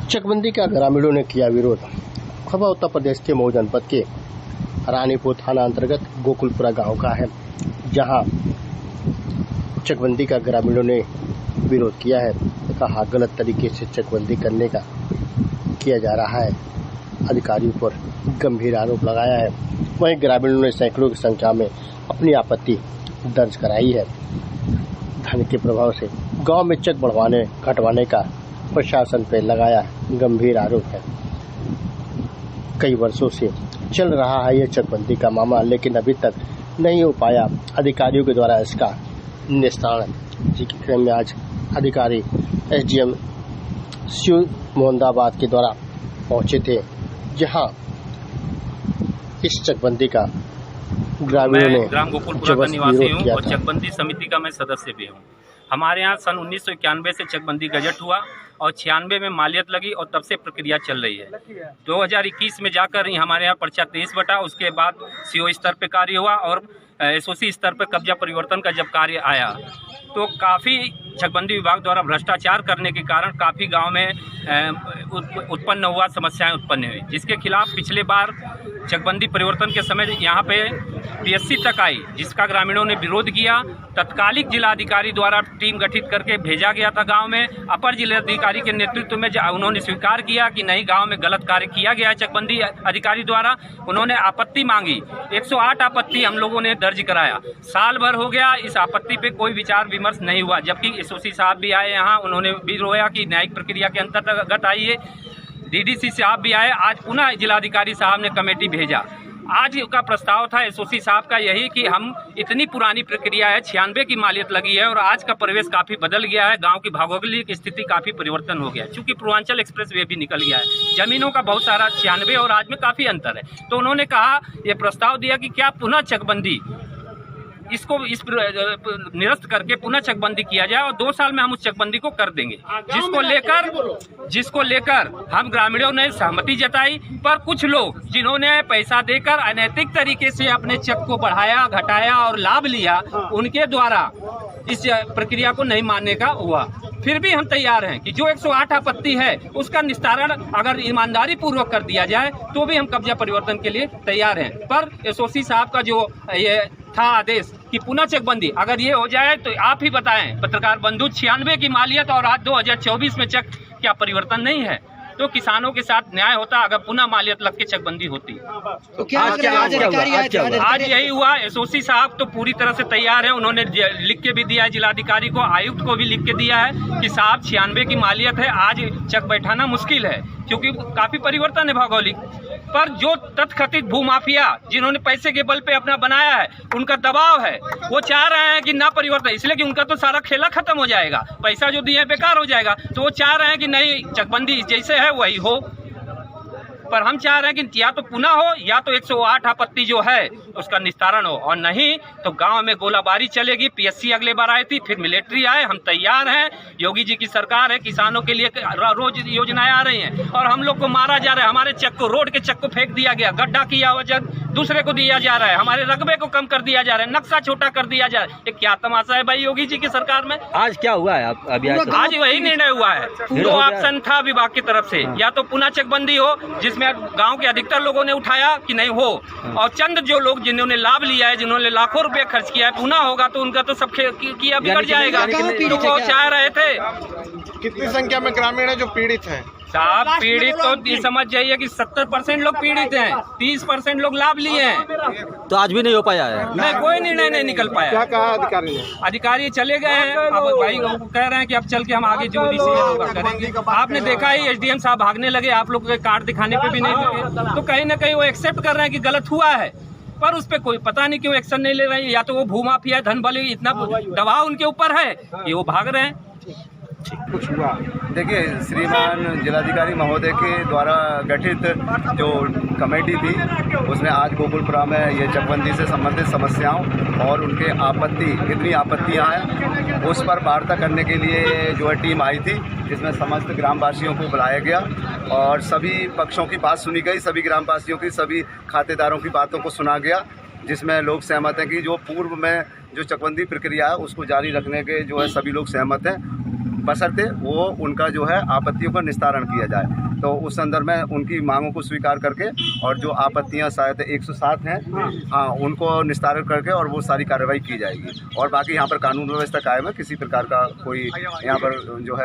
चकबंदी का ग्रामीणों ने किया विरोध। खबर उत्तर प्रदेश के मऊ जनपद के रानीपुर थाना अंतर्गत गोकुलपुरा गांव का है, जहां चकबंदी का ग्रामीणों ने विरोध किया है। कहा गलत तरीके से चकबंदी करने का किया जा रहा है, अधिकारियों पर गंभीर आरोप लगाया है। वहीं ग्रामीणों ने सैकड़ों की संख्या में अपनी आपत्ति दर्ज कराई है। धन के प्रभाव से गांव में चक बढ़वाने घटवाने का प्रशासन पर लगाया गंभीर आरोप है। कई वर्षों से चल रहा है यह चकबंदी का मामला, लेकिन अभी तक नहीं हो पाया अधिकारियों के द्वारा इसका निस्तारण। जिक्र में आज अधिकारी एसडीएम शिव मोहम्मदाबाद के द्वारा पहुंचे थे, जहां इस चकबंदी का ग्रामीणों ने ग्राम गोकुलपुरा का निवासी हूँ और चकबंदी समिति का मैं सदस्य भी हूँ। हमारे यहाँ सन 1991 से चकबंदी गजट हुआ और 96 में मालियत लगी और तब से प्रक्रिया चल रही है। 2021 में जाकर हमारे यहाँ पर्चा 23 बटा, उसके बाद सीओ स्तर पे कार्य हुआ और एसओसी स्तर पर कब्जा परिवर्तन का जब कार्य आया तो काफ़ी चकबंदी विभाग द्वारा भ्रष्टाचार करने के कारण काफ़ी गांव में उत्पन्न हुआ, समस्याएं उत्पन्न हुई, जिसके खिलाफ पिछले बार चकबंदी परिवर्तन के समय यहाँ पे पीएससी तक आई, जिसका ग्रामीणों ने विरोध किया। तत्कालिक जिलाधिकारी द्वारा टीम गठित करके भेजा गया था गांव में। अपर जिलाधिकारी के नेतृत्व में उन्होंने स्वीकार किया कि नहीं, गांव में गलत कार्य किया गया है चकबंदी अधिकारी द्वारा। उन्होंने आपत्ति मांगी, 108 आपत्ति हम लोगों ने दर्ज कराया। साल भर हो गया, इस आपत्ति पे कोई विचार विमर्श नहीं हुआ, जबकि एसओसी साहब भी आए यहाँ, उन्होंने भी रोया कि न्यायिक प्रक्रिया के अंतर्गत आइए। डीडीसी साहब भी आए, आज पुनः जिलाधिकारी साहब ने कमेटी भेजा। आज का प्रस्ताव था एसओसी साहब का यही कि हम इतनी पुरानी प्रक्रिया है, 96 की मालियत लगी है और आज का परिवेश काफ़ी बदल गया है, गांव की भौगोलिक स्थिति काफ़ी परिवर्तन हो गया है, चूंकि पूर्वांचल एक्सप्रेस वे भी निकल गया है, जमीनों का बहुत सारा 96 और आज में काफ़ी अंतर है। तो उन्होंने कहा, ये प्रस्ताव दिया कि क्या पुनः चकबंदी इसको निरस्त करके पुनः चकबंदी किया जाए और 2 साल में हम उस चकबंदी को कर देंगे, जिसको लेकर हम ग्रामीणों ने सहमति जताई। पर कुछ लोग जिन्होंने पैसा देकर अनैतिक तरीके से अपने चक को बढ़ाया, घटाया और लाभ लिया, उनके द्वारा इस प्रक्रिया को नहीं मानने का हुआ। फिर भी हम तैयार हैं कि जो 108 आपत्ति है उसका निस्तारण अगर ईमानदारी पूर्वक कर दिया जाए तो भी हम कब्जा परिवर्तन के लिए तैयार हैं। पर एसओसी साहब का जो ये था आदेश कि पुनः चकबंदी अगर ये हो जाए तो आप ही बताएं पत्रकार बंधु, 96 की मालियत और आज 2024 में चक, क्या परिवर्तन नहीं है? तो किसानों के साथ न्याय होता अगर पुनः मालियत लग के चकबंदी होती। तो क्या आज यही हुआ। एसओसी साहब तो पूरी तरह से तैयार है, उन्होंने लिख के भी दिया है जिलाधिकारी को, आयुक्त को भी लिख के दिया है कि साहब 96 की मालियत है, आज चक बैठाना मुश्किल है क्योंकि काफी परिवर्तन है भौगोलिक। पर जो तथकथित भूमाफिया जिन्होंने पैसे के बल पे अपना बनाया है, उनका दबाव है, वो चाह रहे हैं कि ना परिवर्तन, इसलिए कि उनका तो सारा खेला खत्म हो जाएगा, पैसा जो दिए बेकार हो जाएगा, तो वो चाह रहे हैं कि नहीं, चकबंदी जैसे है वही हो। पर हम चाह रहे हैं कि या तो पुनः हो या तो 108 आपत्ति जो है उसका निस्तारण हो, और नहीं तो गांव में गोलाबारी चलेगी। पीएससी अगले बार आई थी, फिर मिलिट्री आए, हम तैयार हैं। योगी जी की सरकार है, किसानों के लिए रोज योजनाएं आ रही हैं और हम लोग को मारा जा रहा है। हमारे चक को, रोड के चक को फेंक दिया गया, गड्ढा किया वजह दूसरे को दिया जा रहा है, हमारे रकबे को कम कर दिया जा रहा है, नक्शा छोटा कर दिया जा रहा है। ये क्या तमाशा है भाई योगी जी की सरकार में? आज क्या हुआ है अभी? आज वही निर्णय हुआ है। 2 ऑप्शन था विभाग की तरफ से, या तो पुनः चकबंदी हो जिसमें गांव के अधिकतर लोगों ने उठाया कि नहीं हो, और चंद जो लोग जिन्होंने लाभ लिया है, जिन्होंने लाखों रुपए खर्च किया है, पुनः होगा तो उनका तो सब किया बिगड़ जाएगा। तो वो चाह रहे थे। कितनी संख्या में ग्रामीण है जो पीड़ित हैं? साहब पीड़ित तो समझ जाइए कि 70% लोग पीड़ित हैं, 30% लोग लाभ लिए हैं। तो आज भी नहीं हो पाया है? नहीं, कोई निर्णय नहीं निकल पाया। क्या कहा अधिकारी ने? अधिकारी चले गए हैं। अब भाई कह रहे हैं कि अब चल के हम आगे जो डिसीजन होगा करेंगे। आपने देखा ही एसडीएम साहब भागने लगे, आप लोग के कार्ड दिखाने पे भी नहीं लगे, तो कहीं ना कहीं वो एक्सेप्ट कर रहे हैं कि गलत हुआ है, पर उस पर कोई पता नहीं क्यों एक्शन नहीं ले रहे हैं। या तो वो भूमाफिया, धन बल, इतना दबाव उनके ऊपर है कि वो भाग रहे हैं। कुछ हुआ? देखिए, श्रीमान जिलाधिकारी महोदय के द्वारा गठित जो कमेटी थी, उसने आज गोकुलपुरा में ये चकबंदी से संबंधित समस्याओं और उनके आपत्ति, कितनी आपत्तियां हैं, उस पर वार्ता करने के लिए जो है टीम आई थी, जिसमें समस्त ग्रामवासियों को बुलाया गया और सभी पक्षों की बात सुनी गई, सभी ग्रामवासियों की, सभी खातेदारों की बातों को सुना गया, जिसमें लोग सहमत हैं कि जो पूर्व में जो चकबंदी प्रक्रिया है उसको जारी रखने के जो है सभी लोग सहमत हैं। बशर्ते वो उनका जो है आपत्तियों का निस्तारण किया जाए। तो उस संदर्भ में उनकी मांगों को स्वीकार करके और जो आपत्तियां शायद 107 हैं, हाँ, उनको निस्तारण करके और वो सारी कार्रवाई की जाएगी। और बाकी यहाँ पर कानून व्यवस्था कायम है, किसी प्रकार का कोई यहाँ पर जो है